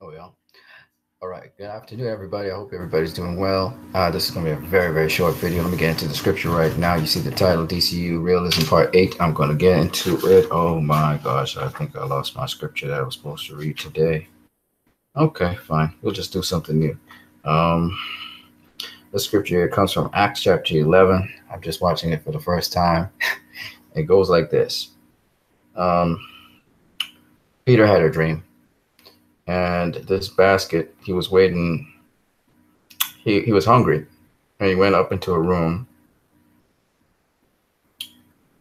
Oh, yeah. All right. Good afternoon, everybody. I hope everybody's doing well. This is going to be a very, very short video. Let me get into the scripture right now. You see the title, DCEU Realism Part 8. I'm going to get into it. Oh, my gosh. I think I lost my scripture that I was supposed to read today. Okay, fine. We'll just do something new. Um, the scripture here comes from Acts chapter 11. I'm just watching it for the first time. It goes like this. Um, Peter had a dream, and this basket, he was waiting. He was hungry, and he went up into a room,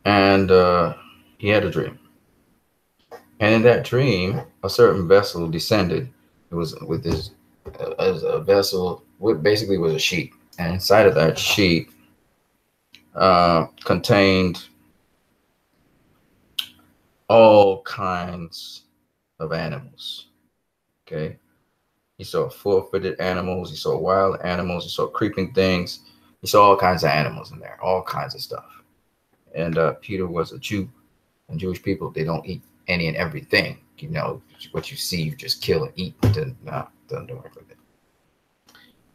and he had a dream. And in that dream, a certain vessel descended. It was with this as a vessel, what basically was a sheet, and inside of that sheet contained all kinds of animals. Okay, he saw four-footed animals, he saw wild animals, he saw creeping things, he saw all kinds of animals in there, all kinds of stuff. And Peter was a Jew, and Jewish people, they don't eat any and everything. You know, what you see, you just kill and eat. Doesn't work with it.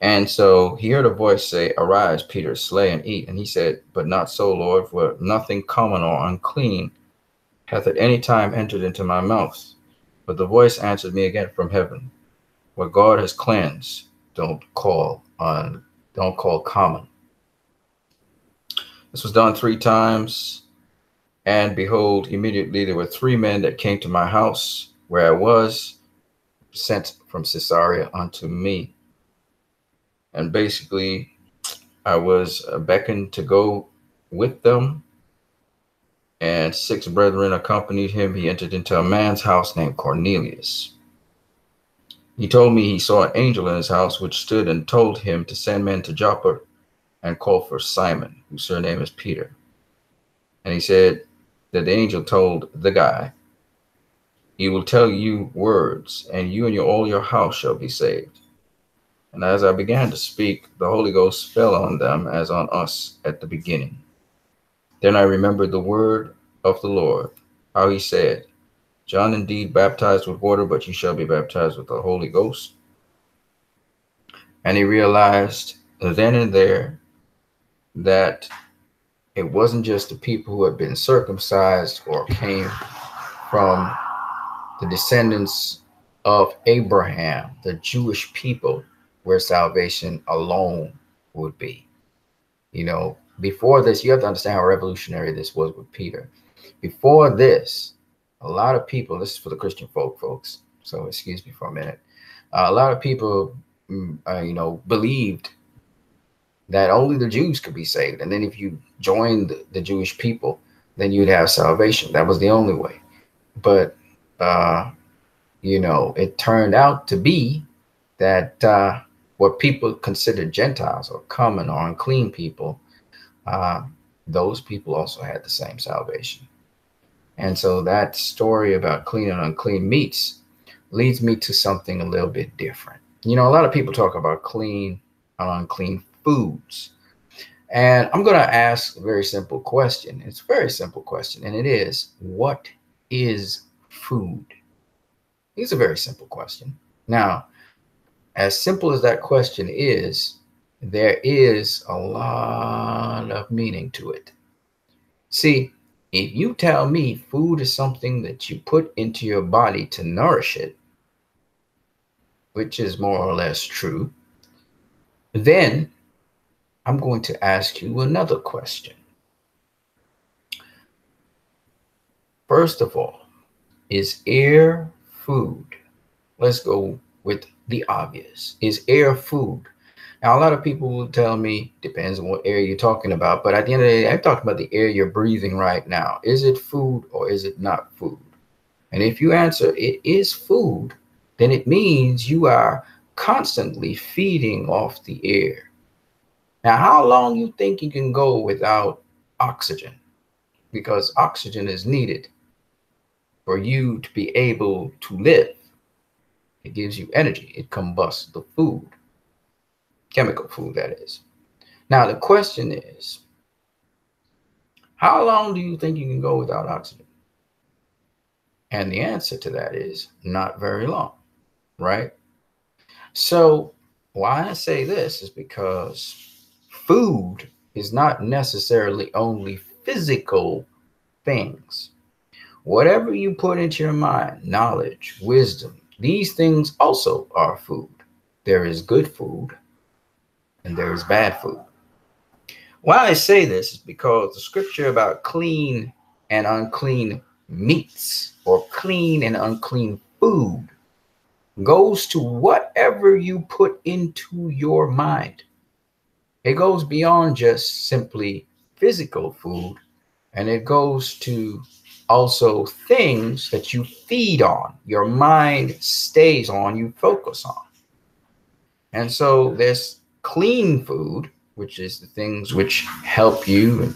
And so he heard a voice say, "Arise, Peter, slay and eat." And he said, "But not so, Lord, for nothing common or unclean hath at any time entered into my mouth." But the voice answered me again from heaven, "What God has cleansed, don't call common." This was done 3 times. And behold, immediately there were 3 men that came to my house where I was, sent from Caesarea unto me. And basically, I was beckoned to go with them, and 6 brethren accompanied him. He entered into a man's house named Cornelius. He told me he saw an angel in his house, which stood and told him to send men to Joppa and call for Simon, whose surname is Peter. And he said that the angel told the guy, "He will tell you words, and you and all your house shall be saved." And as I began to speak, the Holy Ghost fell on them as on us at the beginning. Then I remembered the word of the Lord, how he said, "John indeed baptized with water, but you shall be baptized with the Holy Ghost." And he realized then and there that it wasn't just the people who had been circumcised or came from the descendants of Abraham, the Jewish people, where salvation alone would be. You know, before this, you have to understand how revolutionary this was with Peter. Before this, a lot of people, this is for the Christian folks, so excuse me for a minute. A lot of people, believed that only the Jews could be saved. And then if you joined the Jewish people, then you'd have salvation. That was the only way. But, it turned out to be that what people considered Gentiles or common or unclean people, uh, those people also had the same salvation. And so that story about clean and unclean meats leads me to something a little bit different. You know, a lot of people talk about clean and unclean foods. And I'm going to ask a very simple question. It's a very simple question, and it is, what is food? It's a very simple question. Now, as simple as that question is, there is a lot of meaning to it. See, if you tell me food is something that you put into your body to nourish it, which is more or less true, then I'm going to ask you another question. First of all, is air food? Let's go with the obvious. Is air food? Now, a lot of people will tell me, depends on what air you're talking about, but at the end of the day, I'm talking about the air you're breathing right now. Is it food or is it not food? And if you answer it is food, then it means you are constantly feeding off the air. Now, how long you think you can go without oxygen? Because oxygen is needed for you to be able to live. It gives you energy. It combusts the food, chemical food, that is. Now, the question is, how long do you think you can go without oxygen? And the answer to that is not very long. right? So why I say this is because food is not necessarily only physical things. Whatever you put into your mind, knowledge, wisdom, these things also are food. There is good food and there is bad food. Why I say this is because the scripture about clean and unclean meats or clean and unclean food goes to whatever you put into your mind. It goes beyond just simply physical food, and it goes to also things that you feed on, your mind stays on, you focus on. And so there's clean food, which is the things which help you and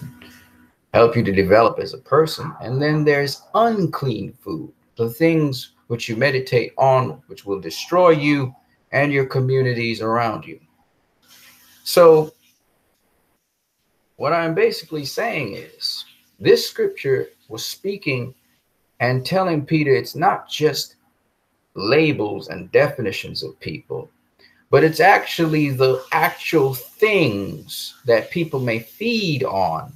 help you to develop as a person. And then there's unclean food, the things which you meditate on, which will destroy you and your communities around you. So what I'm basically saying is this scripture was speaking and telling Peter it's not just labels and definitions of people, but it's actually the actual things that people may feed on.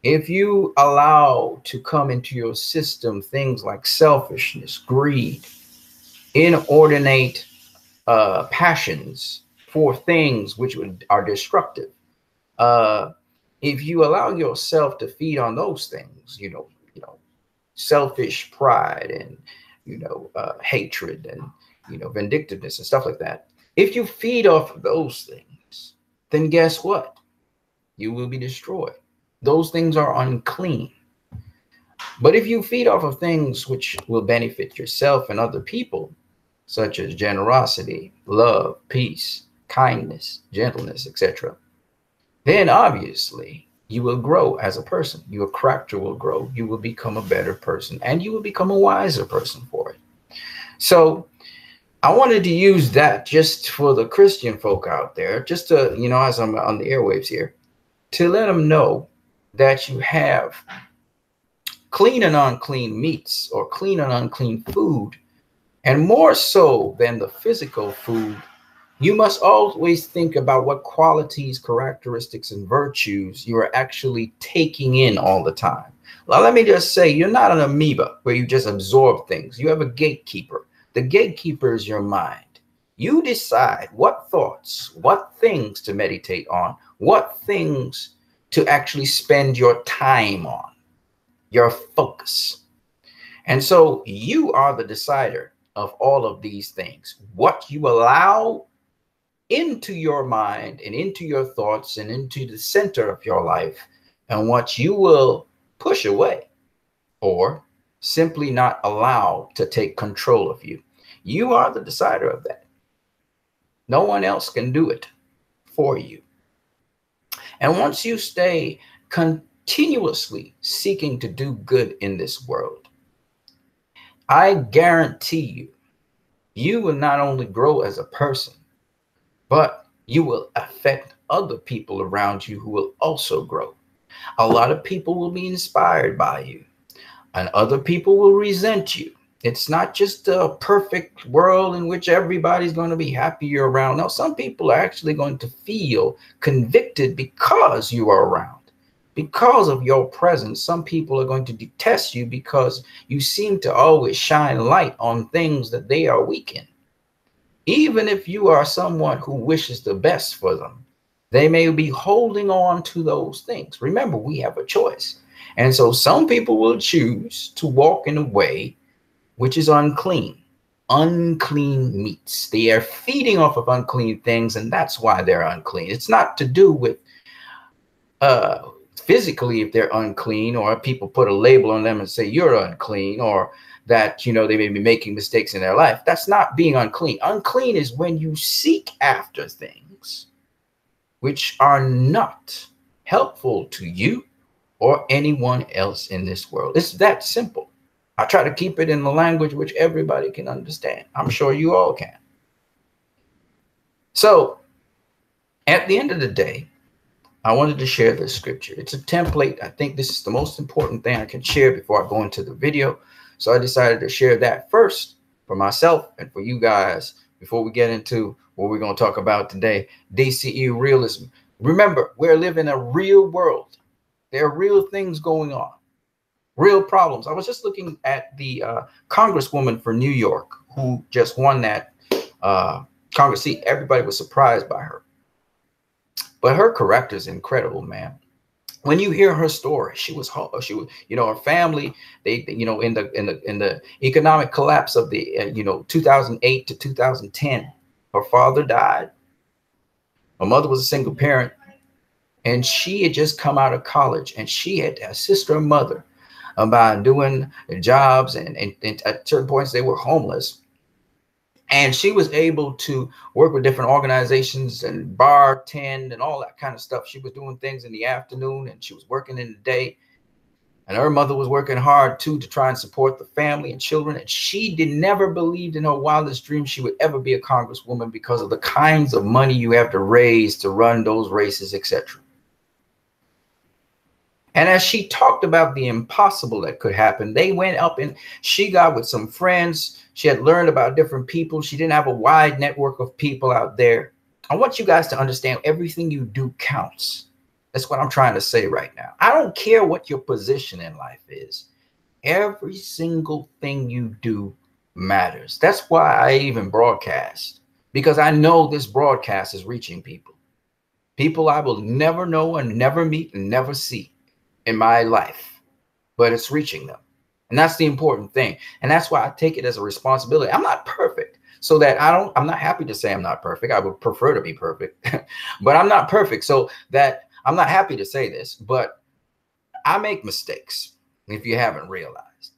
If you allow to come into your system things like selfishness, greed, inordinate passions for things which are destructive, if you allow yourself to feed on those things, selfish pride and hatred and vindictiveness and stuff like that. If you feed off of those things, then guess what? You will be destroyed. Those things are unclean. But if you feed off of things which will benefit yourself and other people, such as generosity, love, peace, kindness, gentleness, etc., then obviously you will grow as a person. Your character will grow. You will become a better person and you will become a wiser person for it. So I wanted to use that just for the Christian folk out there, just to, as I'm on the airwaves here, to let them know that you have clean and unclean meats or clean and unclean food. And more so than the physical food, you must always think about what qualities, characteristics, and virtues you are actually taking in all the time. Well, let me just say, you're not an amoeba where you just absorb things. You have a gatekeeper. The gatekeeper is your mind. You decide what thoughts, what things to meditate on, what things to actually spend your time on, your focus. And so you are the decider of all of these things. What you allow into your mind and into your thoughts and into the center of your life, and what you will push away or simply not allow to take control of you. You are the decider of that. No one else can do it for you. And once you stay continuously seeking to do good in this world, I guarantee you, you will not only grow as a person, but you will affect other people around you who will also grow. A lot of people will be inspired by you, and other people will resent you. It's not just a perfect world in which everybody's going to be happy you're around. No, some people are actually going to feel convicted because you are around. Because of your presence, some people are going to detest you because you seem to always shine light on things that they are weak in. Even if you are someone who wishes the best for them, they may be holding on to those things. Remember, we have a choice. And so some people will choose to walk in a way which is unclean meats. They are feeding off of unclean things, and that's why they're unclean. It's not to do with physically if they're unclean, or people put a label on them and say you're unclean, or that they may be making mistakes in their life. That's not being unclean. Unclean is when you seek after things which are not helpful to you or anyone else in this world. It's that simple. I try to keep it in the language which everybody can understand. I'm sure you all can. So at the end of the day, I wanted to share this scripture. It's a template. I think this is the most important thing I can share before I go into the video. So I decided to share that first. for myself and for you guys, before we get into what we're going to talk about today, DCEU realism. Remember, we're living in a real world. There are real things going on, real problems. I was just looking at the congresswoman for New York who just won that Congress seat. Everybody was surprised by her. But her character is incredible, man. When you hear her story, she was, her family, they, in the economic collapse of the, 2008 to 2010, her father died. Her mother was a single parent, and she had just come out of college, and she had to assist her mother by doing jobs, and at certain points they were homeless. And she was able to work with different organizations and bartend and all that kind of stuff. She was doing things in the afternoon and she was working in the day. And her mother was working hard too to try and support the family and children. And she never believed in her wildest dreams she would ever be a congresswoman because of the kinds of money you have to raise to run those races, etc. And as she talked about the impossible that could happen, they went up and she got with some friends. She had learned about different people. She didn't have a wide network of people out there. I want you guys to understand everything you do counts. That's what I'm trying to say right now. I don't care what your position in life is. Every single thing you do matters. That's why I even broadcast, because I know this broadcast is reaching people. People I will never know and never meet and never see in my life, but it's reaching them. And that's the important thing. And that's why I take it as a responsibility. I'm not perfect, so that I'm not happy to say I'm not perfect. I would prefer to be perfect, but I'm not perfect. So that I'm not happy to say this, but I make mistakes if you haven't realized.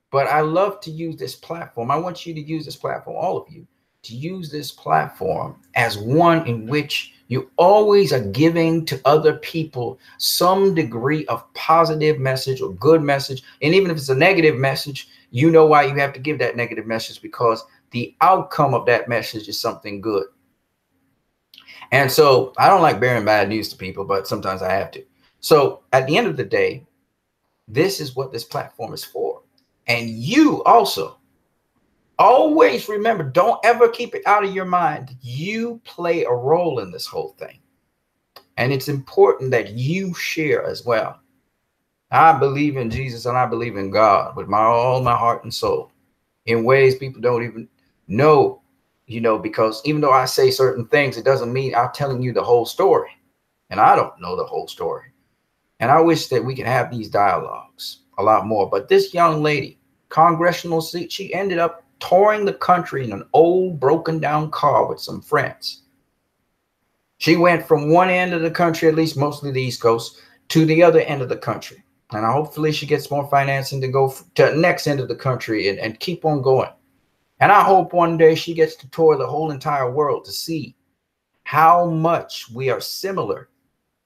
But I love to use this platform. I want you to use this platform, all of you, to use this platform as one in which you always are giving to other people some degree of positive message or good message. And even if it's a negative message, you know why you have to give that negative message, because the outcome of that message is something good. And so I don't like bearing bad news to people, but sometimes I have to. So at the end of the day, this is what this platform is for. And you also always remember, don't ever keep it out of your mind. You play a role in this whole thing. And it's important that you share as well. I believe in Jesus and I believe in God with all my heart and soul in ways people don't even know, because even though I say certain things, it doesn't mean I'm telling you the whole story. And I don't know the whole story. And I wish that we could have these dialogues a lot more. But this young lady, congressional seat, she ended up touring the country in an old broken down car with some friends. She went from one end of the country, at least mostly the East Coast, to the other end of the country. And hopefully she gets more financing to go to the next end of the country and keep on going. And I hope one day she gets to tour the whole entire world to see how much we are similar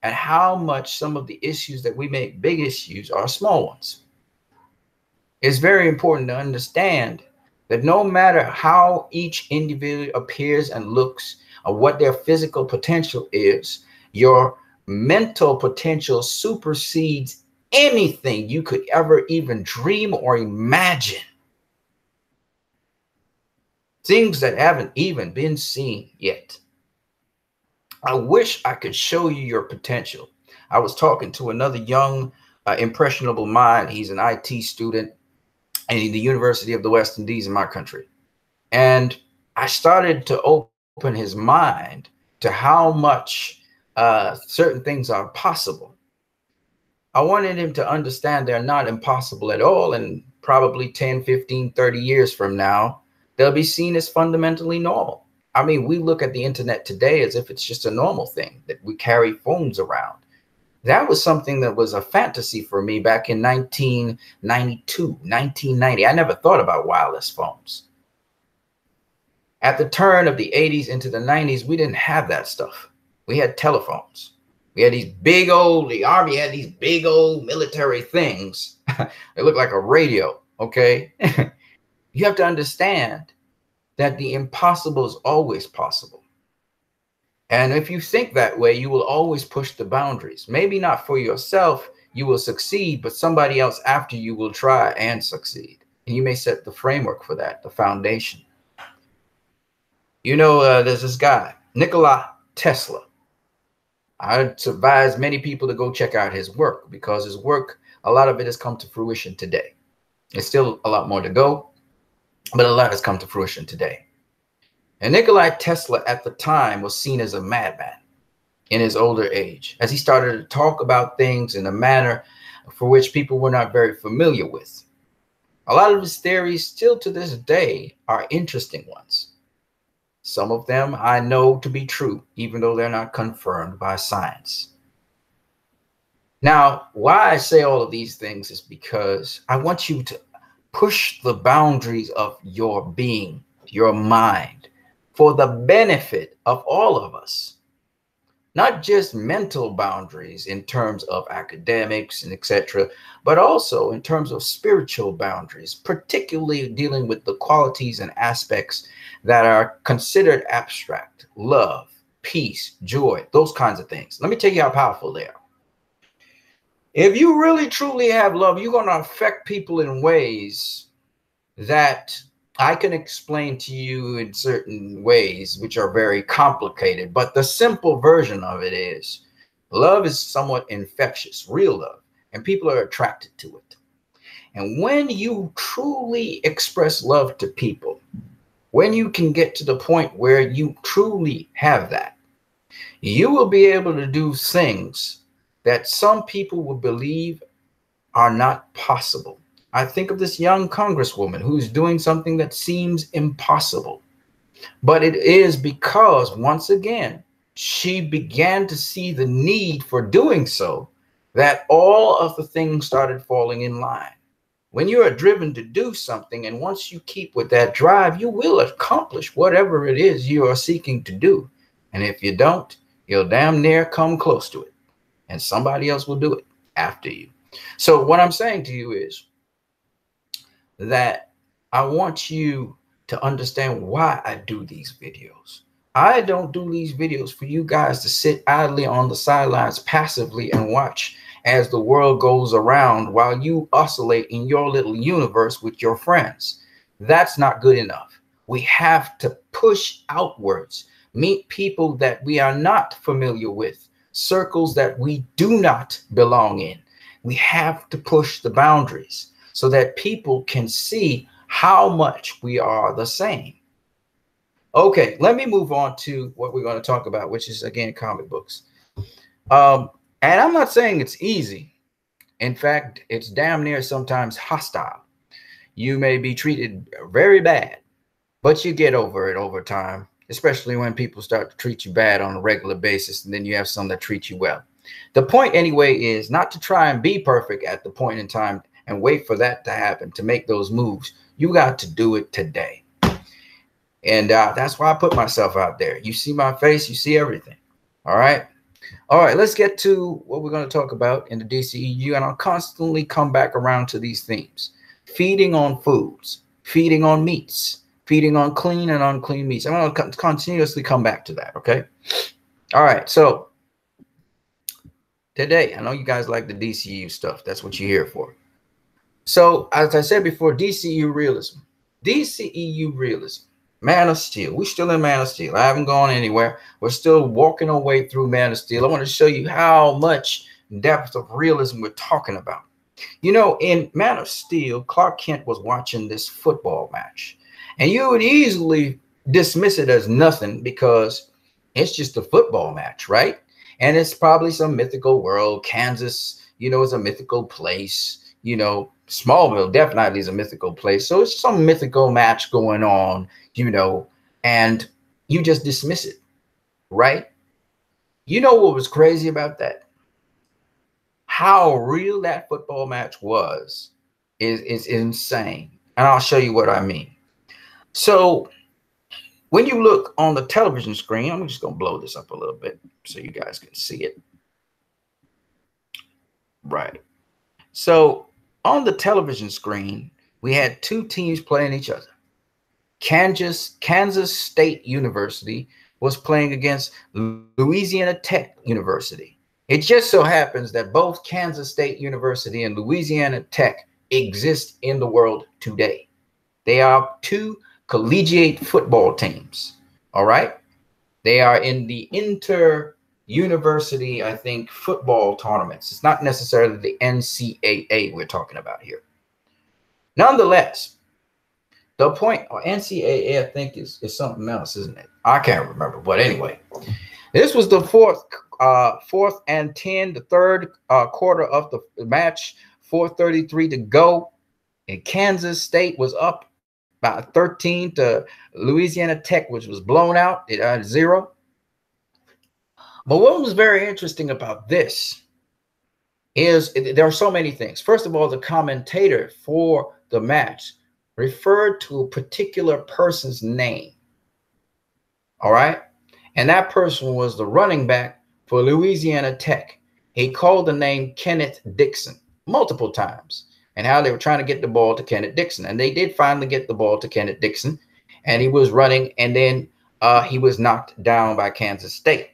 and how much some of the issues that we make big issues are small ones. It's very important to understand that no matter how each individual appears and looks, or what their physical potential is, your mental potential supersedes anything you could ever even dream or imagine. Things that haven't even been seen yet. I wish I could show you your potential. I was talking to another young, impressionable mind. He's an IT student at the University of the West Indies in my country. And I started to open his mind to how much certain things are possible. I wanted him to understand they're not impossible at all. And probably 10, 15, 30 years from now, they'll be seen as fundamentally normal. I mean, we look at the internet today as if it's just a normal thing, that we carry phones around. That was something that was a fantasy for me back in 1992, 1990. I never thought about wireless phones. At the turn of the 80s into the 90s, we didn't have that stuff. We had telephones. We had these big old, the Army had these big old military things. They look like a radio, okay? You have to understand that the impossible is always possible. And if you think that way, you will always push the boundaries. Maybe not for yourself, you will succeed, but somebody else after you will try and succeed. And you may set the framework for that, the foundation. There's this guy, Nikola Tesla. I advise many people to go check out his work, because his work, a lot of it has come to fruition today. There's still a lot more to go, but a lot has come to fruition today. And Nikola Tesla at the time was seen as a madman in his older age, as he started to talk about things in a manner for which people were not very familiar with. A lot of his theories still to this day are interesting ones. Some of them I know to be true, even though they're not confirmed by science. Now, why I say all of these things is because I want you to push the boundaries of your being, your mind, for the benefit of all of us. Not just mental boundaries in terms of academics and etc., but also in terms of spiritual boundaries, particularly dealing with the qualities and aspects that are considered abstract: love, peace, joy, those kinds of things. Let me tell you how powerful they are. If you really truly have love, you're going to affect people in ways that I can explain to you in certain ways, which are very complicated. But the simple version of it is love is somewhat infectious, real love, and people are attracted to it. And when you truly express love to people, when you can get to the point where you truly have that, you will be able to do things that some people will believe are not possible. I think of this young congresswoman who's doing something that seems impossible. But it is because, once again, she began to see the need for doing so, that all of the things started falling in line. When you are driven to do something, and once you keep with that drive, you will accomplish whatever it is you are seeking to do. And if you don't, you'll damn near come close to it, and somebody else will do it after you. So what I'm saying to you is that I want you to understand why I do these videos. I don't do these videos for you guys to sit idly on the sidelines passively and watch as the world goes around while you oscillate in your little universe with your friends. That's not good enough. We have to push outwards, meet people that we are not familiar with, circles that we do not belong in. We have to push the boundaries so that people can see how much we are the same. Okay, let me move on to what we're going to talk about, which is, again, comic books. And I'm not saying it's easy. In fact, it's damn near sometimes hostile. You may be treated very bad, but you get over it over time, especially when people start to treat you bad on a regular basis, and then you have some that treat you well. The point, anyway, is not to try and be perfect at the point in time and wait for that to happen to make those moves. You got to do it today. And that's why I put myself out there. You see my face, you see everything. All right. All right, let's get to what we're going to talk about in the DCEU. And I'll constantly come back around to these themes: feeding on foods, feeding on meats, feeding on clean and unclean meats. I'm going to continuously come back to that. Okay. All right. So today, I know you guys like the DCEU stuff. That's what you're here for. So, as I said before, DCEU Realism. DCEU Realism. Man of Steel. We're still in Man of Steel. I haven't gone anywhere. We're still walking our way through Man of Steel. I want to show you how much depth of realism we're talking about. You know, in Man of Steel, Clark Kent was watching this football match. And you would easily dismiss it as nothing because it's just a football match, right? And it's probably some mythical world. Kansas, you know, is a mythical place. You know, Smallville definitely is a mythical place. So it's some mythical match going on, you know, and you just dismiss it, right? You know what was crazy about that? How real that football match was is insane. And I'll show you what I mean. So when you look on the television screen, I'm just going to blow this up a little bit so you guys can see it. Right. So on the television screen, we had two teams playing each other. Kansas State University was playing against Louisiana Tech University. It just so happens that both Kansas State University and Louisiana Tech exist in the world today. They are two collegiate football teams. All right. They are in the inter-university, I think, football tournaments. It's not necessarily the NCAA we're talking about here. Nonetheless, the point, or NCAA, I think, is something else, isn't it? I can't remember. But anyway, this was the fourth and 10, the third quarter of the match, 4:33 to go. And Kansas State was up by 13 to Louisiana Tech, which was blown out at 0. But what was very interesting about this is there are so many things. First of all, the commentator for the match referred to a particular person's name. All right. And that person was the running back for Louisiana Tech. He called the name Kenneth Dixon multiple times, and how they were trying to get the ball to Kenneth Dixon. And they did finally get the ball to Kenneth Dixon, and he was running, and then he was knocked down by Kansas State.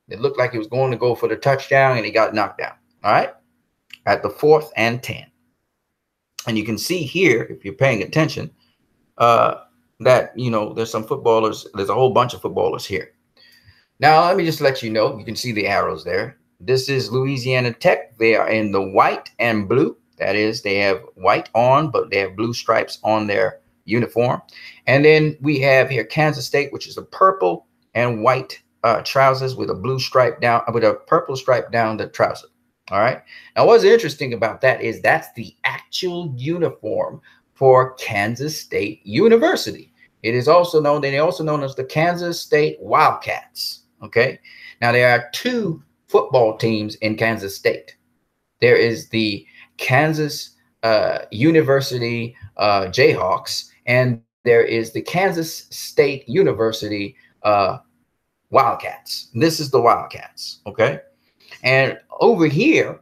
It looked like he was going to go for the touchdown, and he got knocked down. All right, at the 4th and 10. And you can see here, if you're paying attention, that, you know, there's some footballers. There's a whole bunch of footballers here. Now, let me just let you know, you can see the arrows there. This is Louisiana Tech. They are in the white and blue. That is, they have white on, but they have blue stripes on their uniform. And then we have here Kansas State, which is a purple and white trousers with a blue stripe down, with a purple stripe down the trouser. All right. Now, what's interesting about that is that's the actual uniform for Kansas State University. It is also known, they're also known as the Kansas State Wildcats. Okay. Now, there are two football teams in Kansas State. There is the Kansas University Jayhawks, and there is the Kansas State University Wildcats. This is the Wildcats. Okay. And over here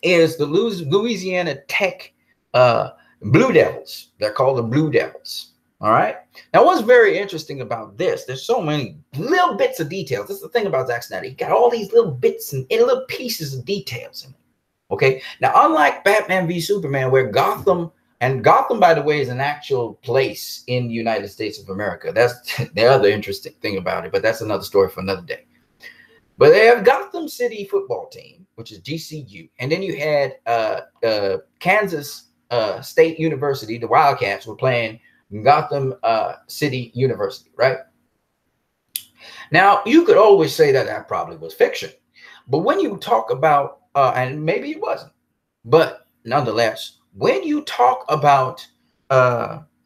is the Louisiana Tech Blue Devils. They're called the Blue Devils. All right. Now, what's very interesting about this, there's so many little bits of details. This is the thing about Zack Snyder. He got all these little bits and little pieces of details in it. Okay. Now, unlike Batman v Superman, where Gotham, by the way, is an actual place in the United States of America. That's the other interesting thing about it, but that's another story for another day. But they have Gotham City football team, which is DCEU. And then you had Kansas State University, the Wildcats, were playing Gotham City University, right? Now, you could always say that that probably was fiction. But when you talk about, and maybe it wasn't, but nonetheless, when you talk about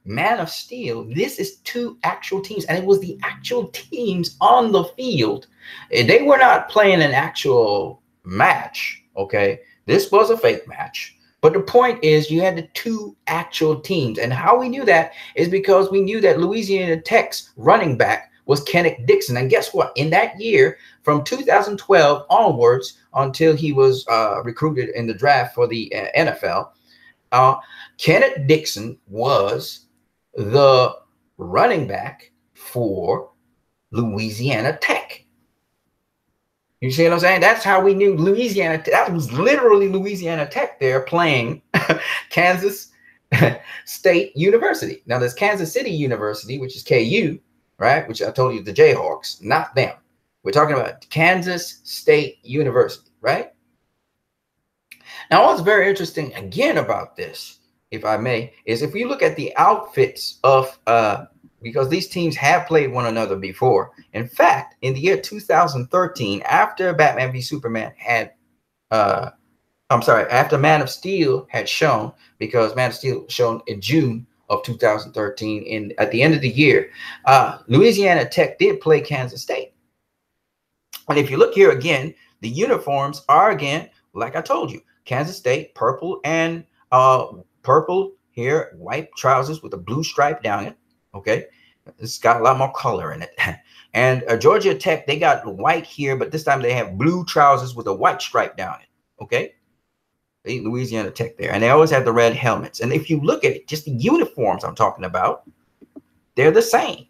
Man of Steel, this is two actual teams, and it was the actual teams on the field. They were not playing an actual match, okay? This was a fake match. But the point is, you had the two actual teams. And how we knew that is because we knew that Louisiana Tech's running back was Kenneth Dixon. And guess what? In that year, from 2012 onwards, until he was recruited in the draft for the NFL, Kenneth Dixon was the running back for Louisiana Tech. You see what I'm saying? That's how we knew Louisiana. That was literally Louisiana Tech there playing Kansas State University. Now, there's Kansas City University, which is KU, right? Which I told you, the Jayhawks, not them. We're talking about Kansas State University, right? Now, what's very interesting, again, about this, if I may, is if you look at the outfits of because these teams have played one another before. In fact, in the year 2013, after Batman v Superman had, after Man of Steel had shown, because Man of Steel shown in June of 2013, at the end of the year, Louisiana Tech did play Kansas State. And if you look here again, the uniforms are, again, like I told you, Kansas State, purple and purple here, white trousers with a blue stripe down it. Okay, it's got a lot more color in it. And Georgia Tech, they got white here, but this time they have blue trousers with a white stripe down it. Okay, Louisiana Tech there, and they always have the red helmets. And if you look at it, just the uniforms I'm talking about, they're the same.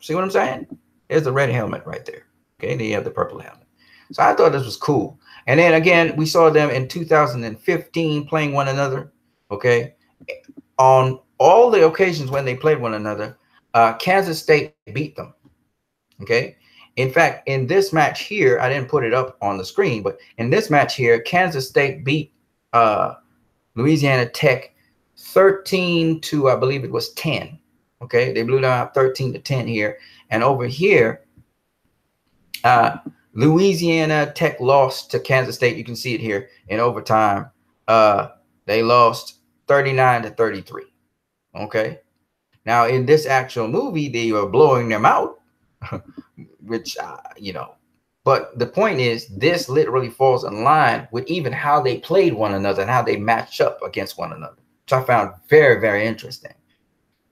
See what I'm saying? There's the red helmet right there. Okay, they have the purple helmet. So I thought this was cool. And then again, we saw them in 2015 playing one another. Okay. On all the occasions when they played one another, Kansas State beat them. Okay. In fact, in this match here, I didn't put it up on the screen, but in this match here, Kansas State beat Louisiana Tech 13 to, I believe it was 10. Okay. They blew them out 13 to 10 here. And over here, Louisiana Tech lost to Kansas State. You can see it here in overtime. They lost 39 to 33. Okay. Now, in this actual movie, they were blowing them out, which, you know, but the point is, this literally falls in line with even how they played one another and how they matched up against one another, which I found very, very interesting.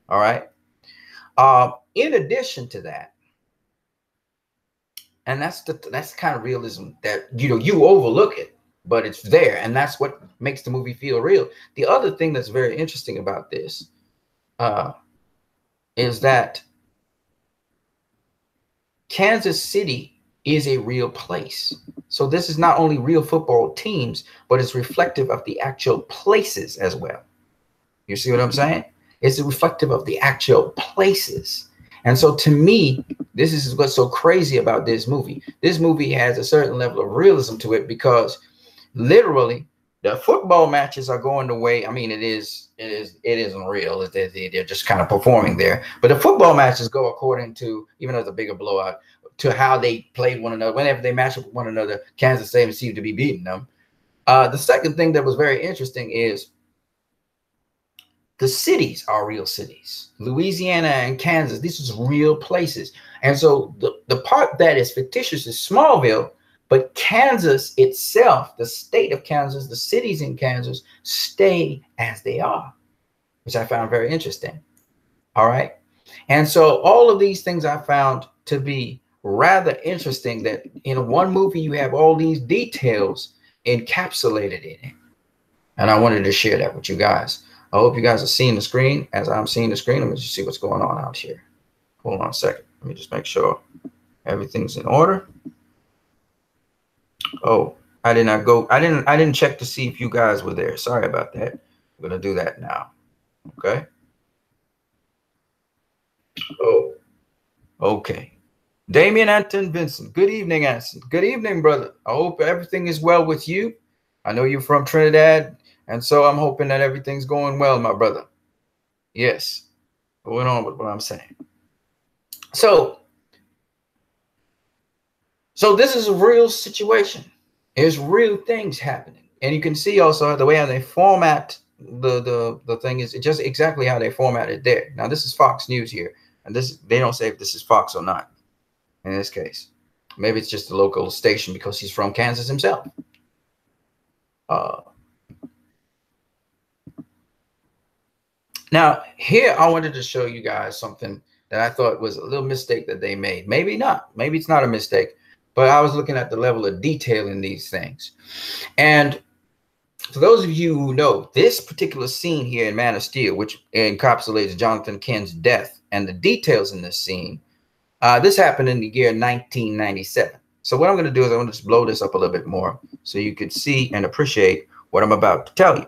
All right. In addition to that, and that's the kind of realism that, you know, you overlook it, but it's there, and that's what makes the movie feel real. The other thing that's very interesting about this is that Kansas City is a real place. So this is not only real football teams, but it's reflective of the actual places as well. You see what I'm saying? It's reflective of the actual places. And so to me, this is what's so crazy about this movie. This movie has a certain level of realism to it because literally the football matches are going the way. I mean, it isn't real. They're just kind of performing there. But the football matches go according to, even though it's a bigger blowout, to how they played one another. Whenever they match up with one another, Kansas State seemed to be beating them. The second thing that was very interesting is the cities are real cities. Louisiana and Kansas, these are real places. And so the part that is fictitious is Smallville, but Kansas itself, the state of Kansas, the cities in Kansas stay as they are, which I found very interesting. All right. And so all of these things I found to be rather interesting, that in one movie you have all these details encapsulated in it. And I wanted to share that with you guys. I hope you guys are seeing the screen as I'm seeing the screen. Let me just see what's going on out here. Hold on a second. Let me just make sure everything's in order. Oh, I didn't check to see if you guys were there. Sorry about that. I'm gonna do that now. Okay. Oh, okay. Damian Anton Vincent. Good evening, Anson. Good evening, brother. I hope everything is well with you. I know you're from Trinidad, and so I'm hoping that everything's going well, my brother. Yes. Going on with what I'm saying. So this is a real situation. There's real things happening. And you can see also the way how they format the thing is just exactly how they formatted there. Now, this is Fox News here. And they don't say if this is Fox or not in this case. Maybe it's just the local station because he's from Kansas himself. Now, here I wanted to show you guys something that I thought was a little mistake that they made. Maybe not. Maybe it's not a mistake. But I was looking at the level of detail in these things. And for those of you who know, this particular scene here in Man of Steel, which encapsulates Jonathan Kent's death and the details in this scene, this happened in the year 1997. So what I'm going to do is I'm going to just blow this up a little bit more so you could see and appreciate what I'm about to tell you.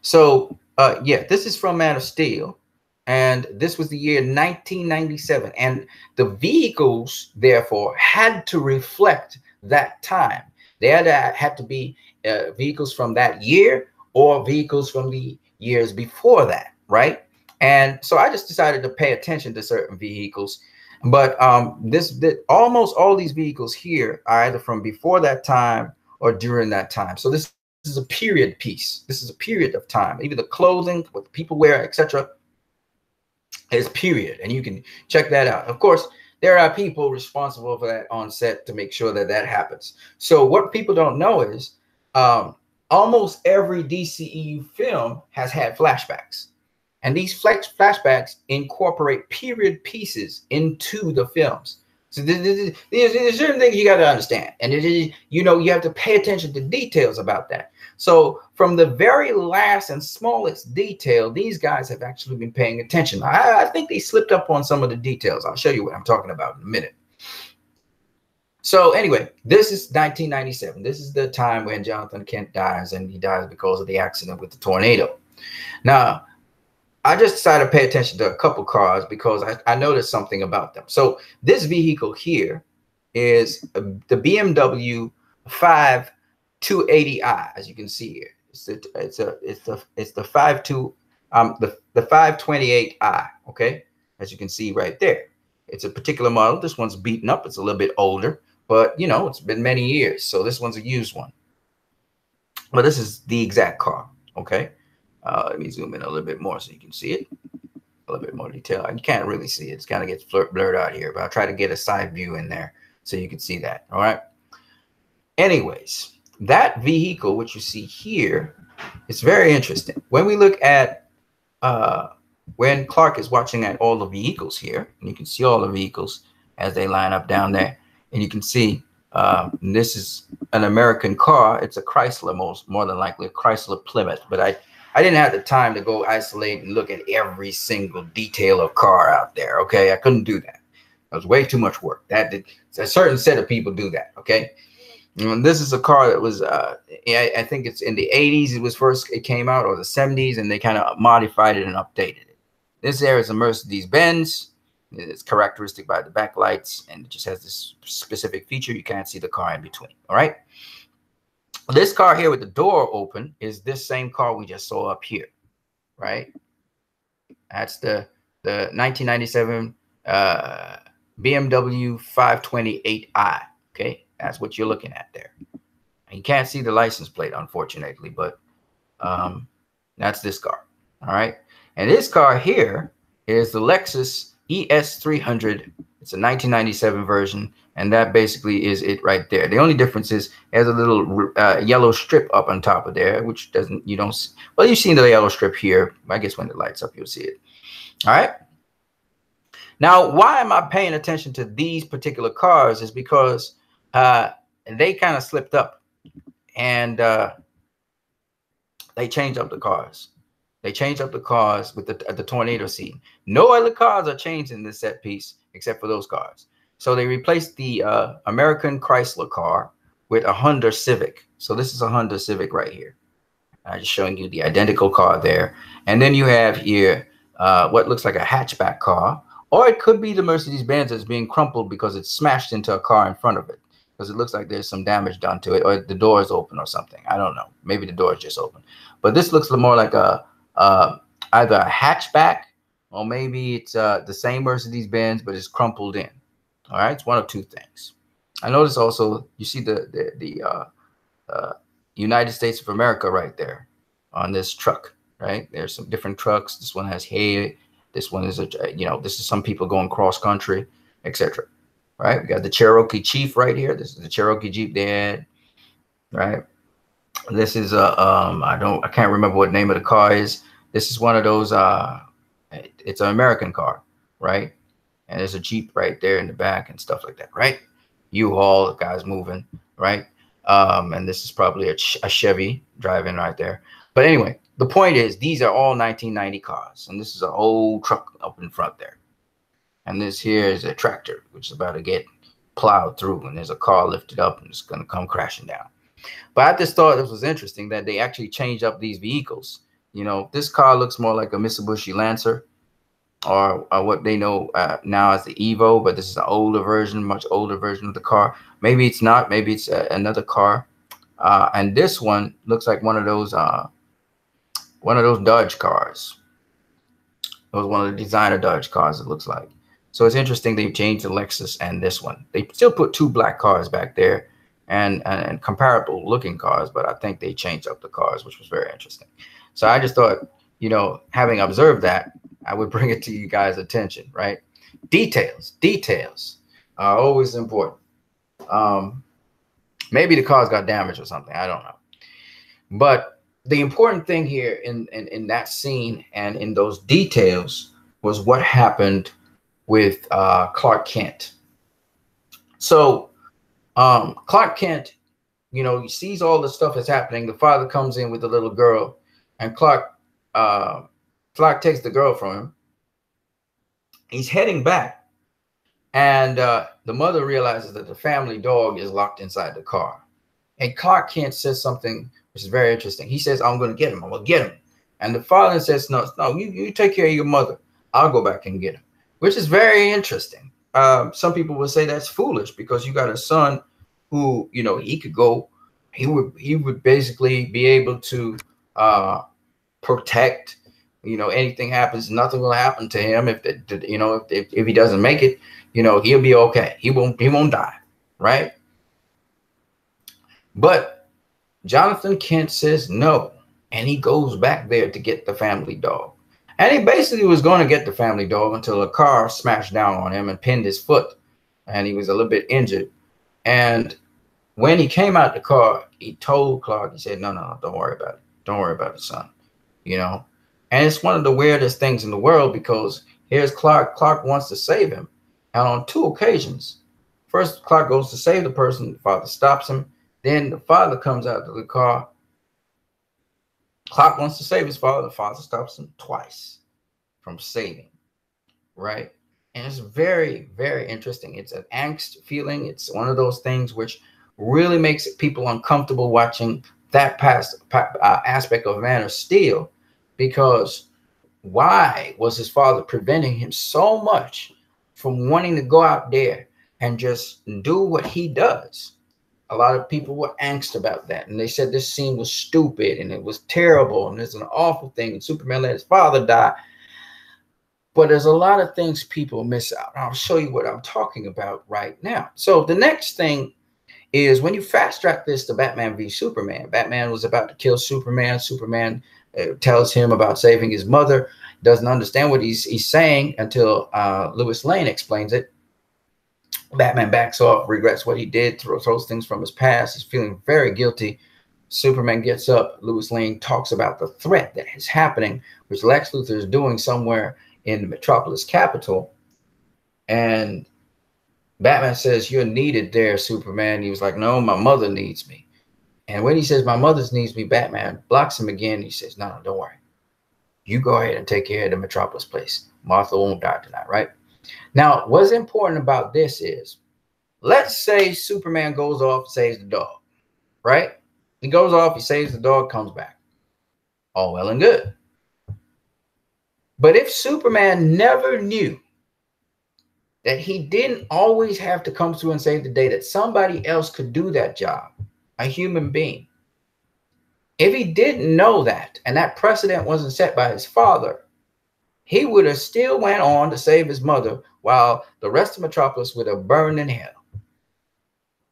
So, yeah, this is from Man of Steel. And this was the year 1997. And the vehicles, therefore, had to reflect that time. They had to be vehicles from that year or vehicles from the years before that, right? And so I just decided to pay attention to certain vehicles. But almost all these vehicles here are either from before that time or during that time. So this is a period piece. This is a period of time. Even the clothing, what people wear, etc., is period. And you can check that out. Of course, there are people responsible for that on set to make sure that that happens. So what people don't know is almost every DCEU film has had flashbacks. And these flashbacks incorporate period pieces into the films. So there's certain things you got to understand. And you have to pay attention to details about that. So from the very last and smallest detail, these guys have actually been paying attention. I think they slipped up on some of the details. I'll show you what I'm talking about in a minute. So anyway, this is 1997. This is the time when Jonathan Kent dies, and he dies because of the accident with the tornado. Now, I just decided to pay attention to a couple cars because I noticed something about them. So this vehicle here is the BMW 5280i, as you can see here. It's the 528i. Okay, as you can see right there. It's a particular model. This one's beaten up. It's a little bit older, but you know, it's been many years. So this one's a used one. But this is the exact car. Okay. Let me zoom in a little bit more so you can see it. A little bit more detail. You can't really see it. It kind of gets blurred out here, but I'll try to get a side view in there so you can see that. All right. Anyways, that vehicle, which you see here, it's very interesting. When we look at when Clark is watching at all the vehicles here, and you can see all the vehicles as they line up down there, and you can see this is an American car. It's a Chrysler, more than likely a Chrysler Plymouth, but I didn't have the time to go isolate and look at every single detail of car out there. Okay, I couldn't do that. It was way too much work. A certain set of people do that. Okay, and this is a car that was I think it's in the 80s. It came out, or the 70s, and they kind of modified it and updated it. This here is a Mercedes-Benz. It's characteristic by the backlights, and it just has this specific feature. You can't see the car in between. All right. This car here with the door open is this same car we just saw up here, right? That's the 1997 BMW 528i. Okay, that's what you're looking at there. You can't see the license plate, unfortunately, but that's this car. All right, and this car here is the Lexus ES300. It's a 1997 version, and that basically is it right there. The only difference is it has a little yellow strip up on top of there, which you don't see. Well, you've seen the yellow strip here. I guess when it lights up, you'll see it. All right. Now, why am I paying attention to these particular cars is because they kind of slipped up, and they changed up the cars. They changed up the cars with the tornado scene. No other cars are changed in this set piece except for those cars. So they replaced the American Chrysler car with a Honda Civic. So this is a Honda Civic right here. I'm just showing you the identical car there. And then you have here what looks like a hatchback car, or it could be the Mercedes-Benz that's being crumpled because it's smashed into a car in front of it, because it looks like there's some damage done to it, or the door is open or something. I don't know. Maybe the door is just open. But this looks more like either a hatchback, or maybe it's the same Mercedes-Benz, but it's crumpled in. All right, it's one of two things. I notice also you see the United States of America right there on this truck. Right, there's some different trucks. This one has hay. This one is this is some people going cross country, etc. Right, we got the Cherokee Chief right here. This is the Cherokee Jeep they had. Right, this is I can't remember what name of the car is. This is one of those it's an American car, right? And there's a Jeep right there in the back and stuff like that, right? U-Haul, the guy's moving, right? And this is probably a Chevy driving right there. But anyway, the point is these are all 1990 cars, and this is an old truck up in front there. And this here is a tractor, which is about to get plowed through, and there's a car lifted up and it's going to come crashing down. But I just thought this was interesting that they actually changed up these vehicles. You know, this car looks more like a Mitsubishi Lancer, or what they know now as the Evo, but this is an older version, much older version of the car. Maybe it's not. Maybe it's another car. And this one looks like one of those Dodge cars. It was one of the designer Dodge cars, it looks like. So it's interesting they've changed the Lexus and this one. They still put two black cars back there and comparable looking cars, but I think they changed up the cars, which was very interesting. So I just thought, you know, having observed that, I would bring it to you guys' attention, right? Details are always important. Maybe the cars got damaged or something, I don't know. But the important thing here in that scene and in those details was what happened with Clark Kent. So Clark Kent, you know, he sees all the stuff that's happening. The father comes in with the little girl, and Clark takes the girl from him. He's heading back, and the mother realizes that the family dog is locked inside the car. And Clark Kent says something which is very interesting. He says, I'm going to get him. I'm going to get him. And the father says, no, you take care of your mother. I'll go back and get him, which is very interesting. Some people would say that's foolish because you got a son who, you know, he could go, he would basically be able to protect, you know, anything happens, nothing will happen to him. If you know, if he doesn't make it, you know, he'll be okay. He won't die. Right. But Jonathan Kent says no. And he goes back there to get the family dog. And he basically was going to get the family dog until a car smashed down on him and pinned his foot. And he was a little bit injured. And when he came out the car, he told Clark, he said, no, don't worry about it. Don't worry about it, son. You know, and it's one of the weirdest things in the world because here's Clark. Clark wants to save him. And on 2 occasions, first Clark goes to save the person. The father stops him. Then the father comes out to the car. Clark wants to save his father. The father stops him twice from saving, right? And it's very, very interesting. It's an angst feeling. It's one of those things which really makes people uncomfortable watching that aspect of Man of Steel, because why was his father preventing him so much from wanting to go out there and just do what he does? A lot of people were angst about that, and they said this scene was stupid and it was terrible and it's an awful thing, and Superman let his father die. But there's a lot of things people miss out. I'll show you what I'm talking about right now. So the next thing is when you fast track this to Batman v Superman. Batman was about to kill Superman. Superman tells him about saving his mother. Doesn't understand what he's saying until Lois Lane explains it. Batman backs off, regrets what he did, throws things from his past. He's feeling very guilty. Superman gets up. Lois Lane talks about the threat that is happening, which Lex Luthor is doing somewhere in the Metropolis capital. And Batman says, you're needed there, Superman. He was like, no, my mother needs me. And when he says my mother needs me, Batman blocks him again. He says, no, don't worry. You go ahead and take care of the Metropolis place. Martha won't die tonight, right? Now, what's important about this is, let's say Superman goes off, saves the dog, right? He goes off, he saves the dog, comes back. All well and good. But if Superman never knew that he didn't always have to come through and save the day, that somebody else could do that job, a human being. If he didn't know that, and that precedent wasn't set by his father, he would have still went on to save his mother while the rest of Metropolis would have burned in hell.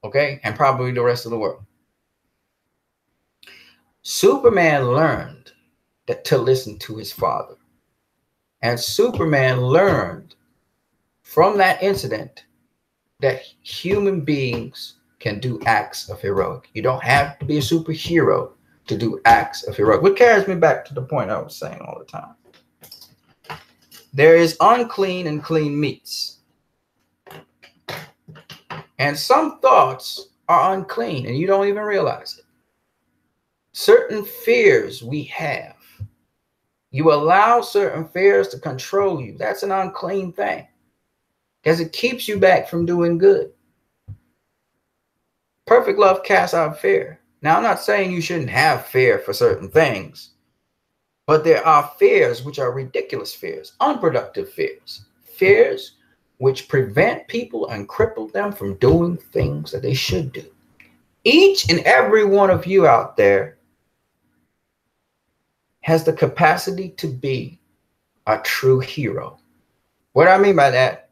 Okay? And probably the rest of the world. Superman learned to listen to his father. And Superman learned from that incident that human beings can do acts of heroic. You don't have to be a superhero to do acts of heroic. What carries me back to the point I was saying all the time. There is unclean and clean meats. And some thoughts are unclean and you don't even realize it. Certain fears we have. You allow certain fears to control you. That's an unclean thing. Because it keeps you back from doing good. Perfect love casts out fear. Now, I'm not saying you shouldn't have fear for certain things. But there are fears which are ridiculous fears, unproductive fears. Fears which prevent people and cripple them from doing things that they should do. Each and every one of you out there has the capacity to be a true hero. What I mean by that,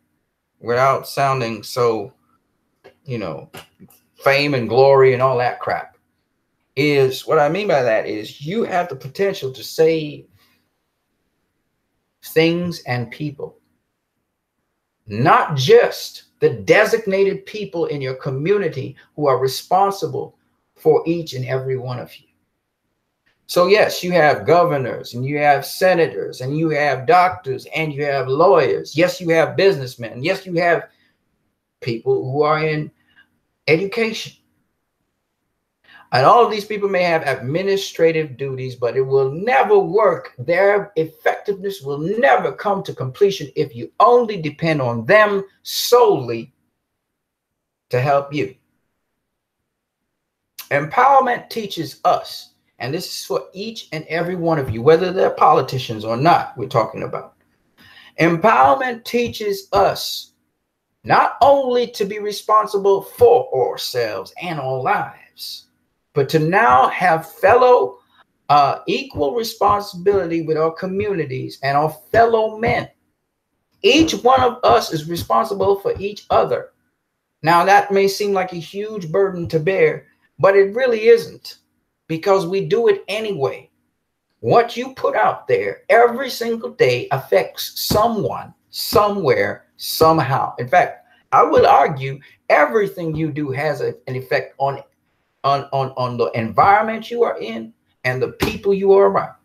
without sounding so, you know, fame and glory and all that crap, is what I mean by that is you have the potential to save things and people. Not just the designated people in your community who are responsible for each and every one of you. So yes, you have governors and you have senators and you have doctors and you have lawyers. Yes, you have businessmen. Yes, you have people who are in education. And all of these people may have administrative duties, but it will never work. Their effectiveness will never come to completion if you only depend on them solely to help you. Empowerment teaches us, and this is for each and every one of you, whether they're politicians or not, we're talking about. Empowerment teaches us not only to be responsible for ourselves and our lives, but to now have fellow equal responsibility with our communities and our fellow men. Each one of us is responsible for each other. Now, that may seem like a huge burden to bear, but it really isn't, because we do it anyway. What you put out there every single day affects someone, somewhere, somehow. In fact, I would argue everything you do has an effect on the environment you are in and the people you are around.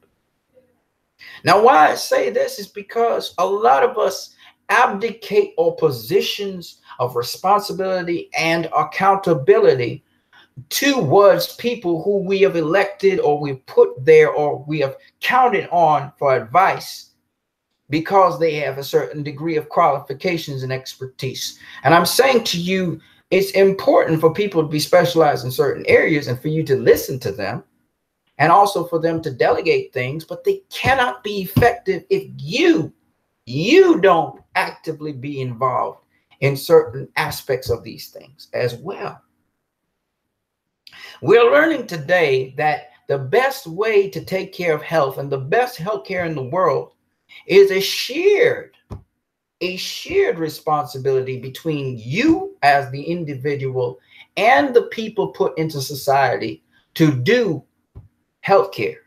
Now, why I say this is because a lot of us abdicate our positions of responsibility and accountability towards people who we have elected or we put there or we have counted on for advice because they have a certain degree of qualifications and expertise. And I'm saying to you, it's important for people to be specialized in certain areas and for you to listen to them and also for them to delegate things, but they cannot be effective if you don't actively be involved in certain aspects of these things as well. We're learning today that the best way to take care of health and the best health care in the world is a shared responsibility between you as the individual and the people put into society to do healthcare.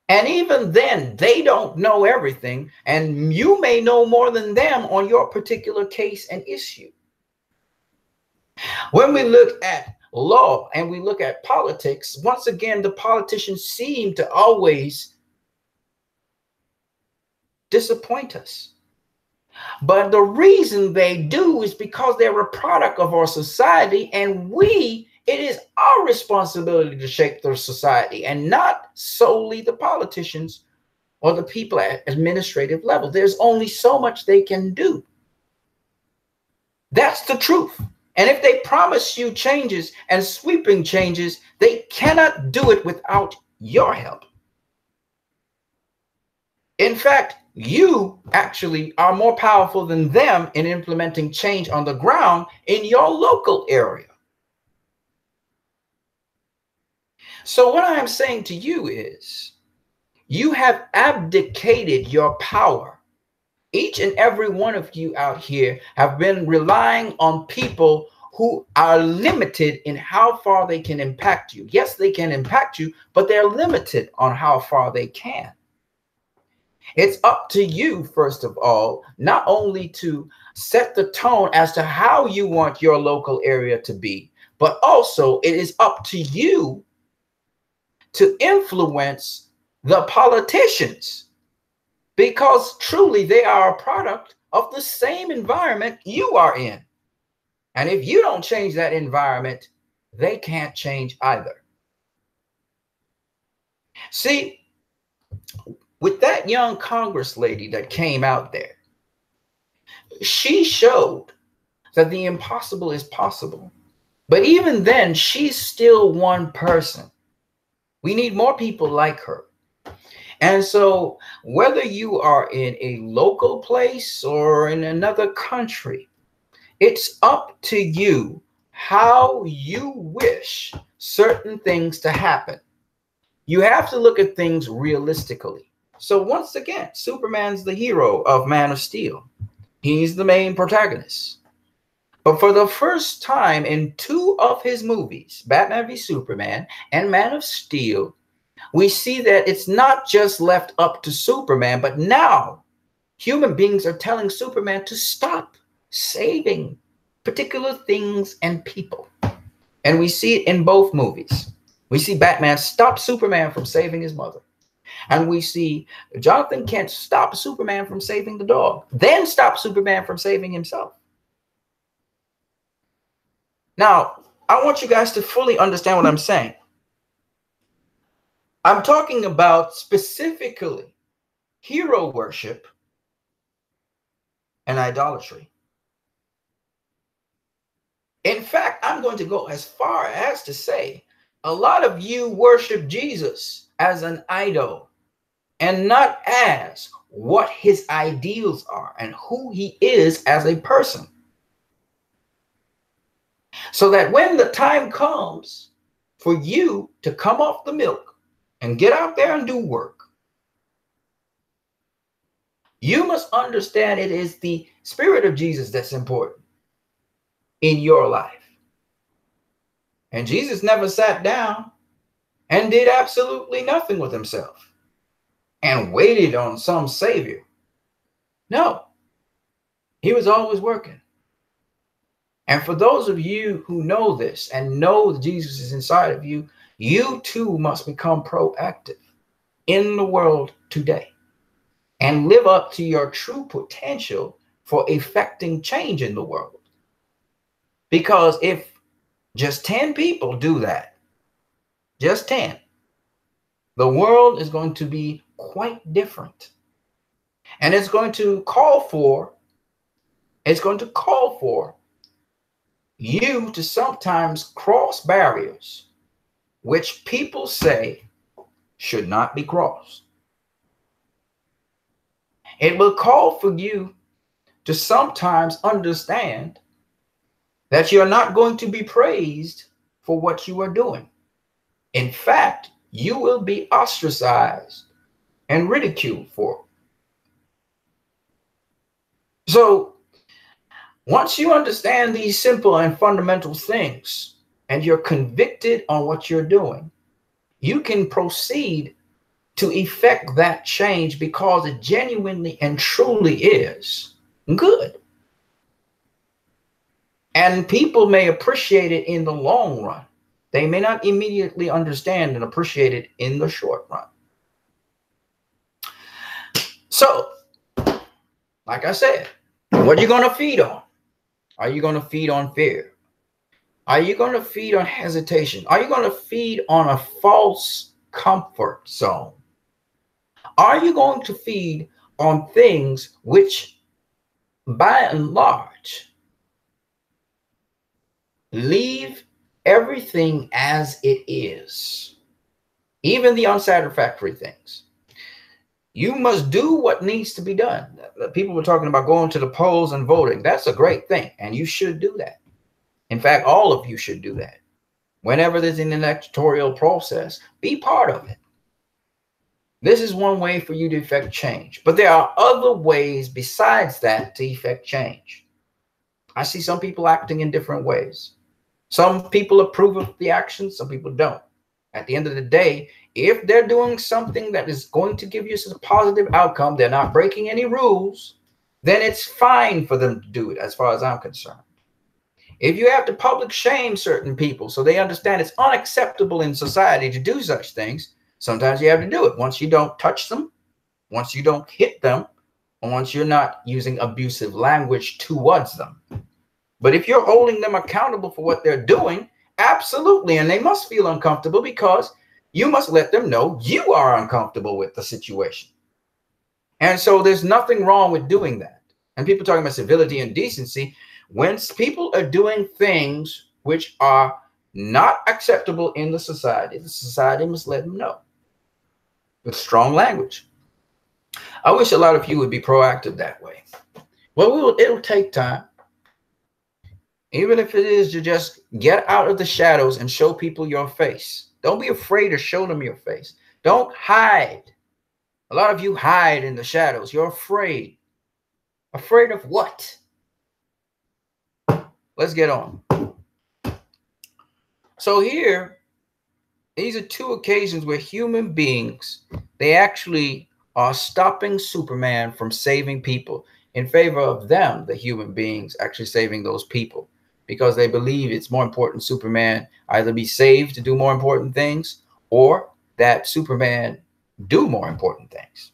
And even then, they don't know everything, and you may know more than them on your particular case and issue. When we look at law and we look at politics, once again, the politicians seem to always disappoint us. But the reason they do is because they're a product of our society, and it is our responsibility to shape their society and not solely the politicians or the people at administrative level. There's only so much they can do. That's the truth. And if they promise you changes and sweeping changes, they cannot do it without your help. In fact, you actually are more powerful than them in implementing change on the ground in your local area. So what I am saying to you is, you have abdicated your power. Each and every one of you out here have been relying on people who are limited in how far they can impact you. Yes, they can impact you, but they're limited on how far they can. It's up to you, first of all, not only to set the tone as to how you want your local area to be, but also it is up to you to influence the politicians, because truly they are a product of the same environment you are in. And if you don't change that environment, they can't change either. See, with that young Congress lady that came out there, she showed that the impossible is possible. But even then, she's still one person. We need more people like her. And so whether you are in a local place or in another country, it's up to you how you wish certain things to happen. You have to look at things realistically. So once again, Superman's the hero of Man of Steel. He's the main protagonist. But for the first time in two of his movies, Batman v Superman and Man of Steel, we see that it's not just left up to Superman, but now human beings are telling Superman to stop saving particular things and people. And we see it in both movies. We see Batman stop Superman from saving his mother. And we see Jonathan Kent stop Superman from saving the dog, then stop Superman from saving himself. Now, I want you guys to fully understand what I'm saying. I'm talking about specifically hero worship and idolatry. In fact, I'm going to go as far as to say a lot of you worship Jesus as an idol and not as what his ideals are and who he is as a person. So that when the time comes for you to come off the milk and get out there and do work, you must understand it is the Spirit of Jesus that's important in your life. And Jesus never sat down and did absolutely nothing with himself and waited on some savior. No, he was always working. And for those of you who know this and know that Jesus is inside of you, you too must become proactive in the world today and live up to your true potential for effecting change in the world. Because if just 10 people do that, just 10, the world is going to be quite different. And it's going to call for you to sometimes cross barriers which people say should not be crossed. It will call for you to sometimes understand that you're not going to be praised for what you are doing. In fact, you will be ostracized and ridiculed for it. So once you understand these simple and fundamental things and you're convicted on what you're doing, you can proceed to effect that change because it genuinely and truly is good. And people may appreciate it in the long run. They may not immediately understand and appreciate it in the short run. So, like I said, what are you going to feed on? Are you going to feed on fear? Are you going to feed on hesitation? Are you going to feed on a false comfort zone? Are you going to feed on things which, by and large, leave everything as it is, even the unsatisfactory things? You must do what needs to be done. People were talking about going to the polls and voting. That's a great thing, and you should do that. In fact, all of you should do that. Whenever there's an electoral process, be part of it. This is one way for you to effect change. But there are other ways besides that to effect change. I see some people acting in different ways. Some people approve of the action, some people don't. At the end of the day, if they're doing something that is going to give you a positive outcome, they're not breaking any rules, then it's fine for them to do it as far as I'm concerned. If you have to public shame certain people so they understand it's unacceptable in society to do such things, sometimes you have to do it. Once you don't touch them, once you don't hit them, and once you're not using abusive language towards them. But if you're holding them accountable for what they're doing, absolutely, and they must feel uncomfortable because you must let them know you are uncomfortable with the situation. And so there's nothing wrong with doing that. And people talking about civility and decency, when people are doing things which are not acceptable in the society must let them know with strong language. I wish a lot of you would be proactive that way. Well, it'll take time. Even if it is to just get out of the shadows and show people your face. Don't be afraid to show them your face. Don't hide. A lot of you hide in the shadows. You're afraid. Afraid of what? Let's get on. So here, these are two occasions where human beings, they actually are stopping Superman from saving people in favor of them, the human beings, actually saving those people. Because they believe it's more important Superman either be saved to do more important things or that Superman do more important things.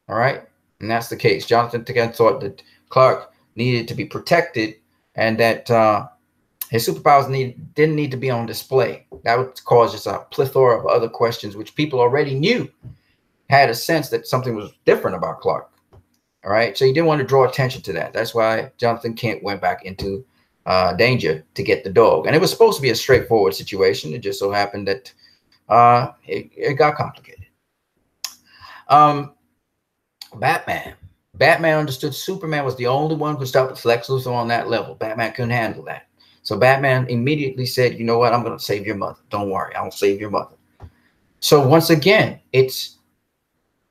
All right. And that's the case. Jonathan thought that Clark needed to be protected and that his superpowers didn't need to be on display. That would cause just a plethora of other questions, which people already knew, had a sense that something was different about Clark. All right. So he didn't want to draw attention to that. That's why Jonathan Kent went back into danger to get the dog. And it was supposed to be a straightforward situation. It just so happened that it got complicated. Batman. Batman understood Superman was the only one who could stop the Lex Luthor on that level. Batman couldn't handle that. So Batman immediately said, you know what? I'm going to save your mother. Don't worry. I'll save your mother. So once again, it's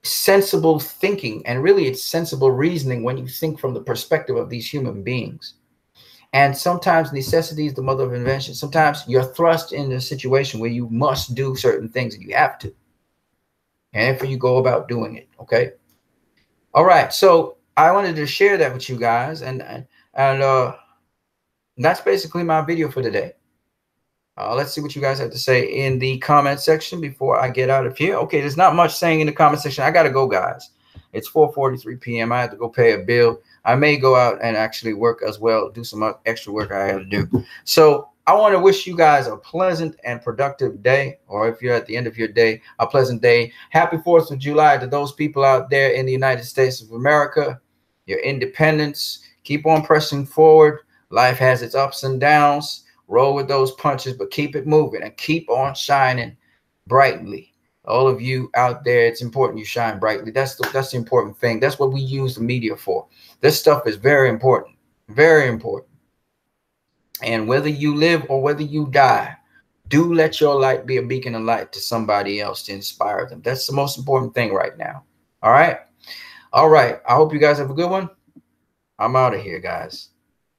sensible thinking, and really it's sensible reasoning when you think from the perspective of these human beings. And sometimes necessity is the mother of invention. Sometimes you're thrust in a situation where you must do certain things and you have to. And therefore you go about doing it. Okay. All right. So I wanted to share that with you guys. And that's basically my video for today. Let's see what you guys have to say in the comment section before I get out of here. Okay, there's not much saying in the comment section. I got to go, guys. It's 4:43 p.m. I have to go pay a bill. I may go out and actually work as well, do some extra work I have to do. So I want to wish you guys a pleasant and productive day, or if you're at the end of your day, a pleasant day. Happy 4th of July to those people out there in the United States of America. Your independence. Keep on pressing forward. Life has its ups and downs. Roll with those punches, but keep it moving and keep on shining brightly. All of you out there, it's important you shine brightly. That's the important thing. That's what we use the media for. This stuff is very important, very important. And whether you live or whether you die, do let your light be a beacon of light to somebody else to inspire them. That's the most important thing right now. All right. All right. I hope you guys have a good one. I'm out of here, guys.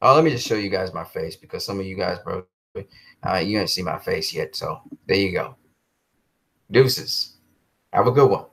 Let me just show you guys my face, because some of you guys, bro, you didn't see my face yet. So there you go. Deuces. Have a good one.